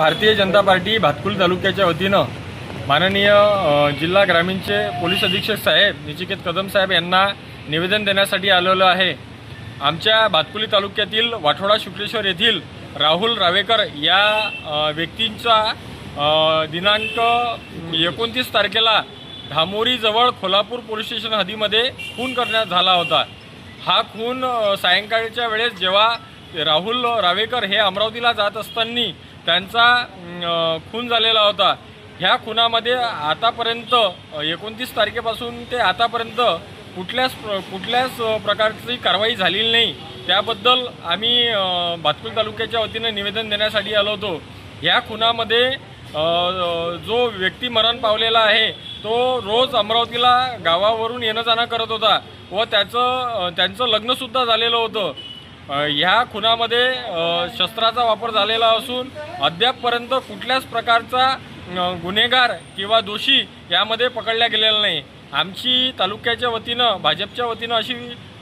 Bharatiya Janata party Bhatkuli तालुक्याच्या वतीनं माननीय जिल्हा ग्रामीणचे पोलीस अधीक्षक साहेब निचिकेत कदम साहेब यांना निवेदन देण्यासाठी आलेलो आहे। आमच्या भातकुली तालुक्यातील वाठोडा शुक्लेश्वर येथील राहुल रावेकर या व्यक्तींचा दिनांक 29 तारखेला धामोरीजवळ खोलापूर पोलीस स्टेशन हद्दीमध्ये खून करण्यात झाला होता। हा खून सायंकाळच्या वेळेस जेव्हा राहुल रावेकर हे अमरावतीला जात असताना त्यांचा खून झालेला होता। ह्या खुनामध्ये आतापर्यंत 29 तारखेपासून ते आतापर्यंत कुठल्याच प्रकारची कारवाई झालेली नाही। त्याबद्दल आम्ही भातकुली तालुक्याच्या वतीनं निवेदन देण्यासाठी आलो होतो। ह्या खुनामध्ये जो व्यक्ती मरण पावलेला आहे तो रोज अमरावतीला गावावरून येणं जाणं करत होता व त्यांचं लग्नसुद्धा झालेलं होतं। ह्या खुनामध्ये शस्त्राचा वापर झालेला असून अद्यापपर्यंत कुठल्याच प्रकारचा गुन्हेगार किंवा दोषी यामध्ये पकडला गेलेला नाही। आमची तालुक्याच्या वतीनं भाजपच्या वतीनं अशी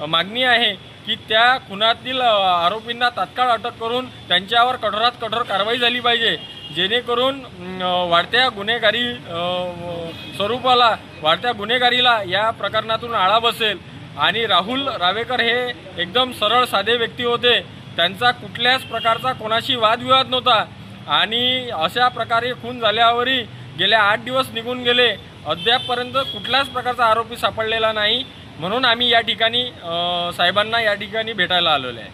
मागणी आहे की त्या खुनातील आरोपींना तात्काळ अटक करून त्यांच्यावर कठोरात कठोर कारवाई झाली पाहिजे, जेणेकरून वाढत्या गुन्हेगारीला या प्रकरणातून आळा बसेल। आणि राहुल रावेकर हे एकदम सरळ साधे व्यक्ती होते, त्यांचा कुठल्याच प्रकारचा कोणाशी वादविवाद नव्हता आणि अशा प्रकारे खून झाल्यावरही गेले 8 दिवस निघून गेले, अद्यापपर्यंत कुठल्याच प्रकारचा आरोपी सापडलेला नाही। म्हणून आम्ही या ठिकाणी साहेबांना या ठिकाणी भेटायला आलेलो आहे।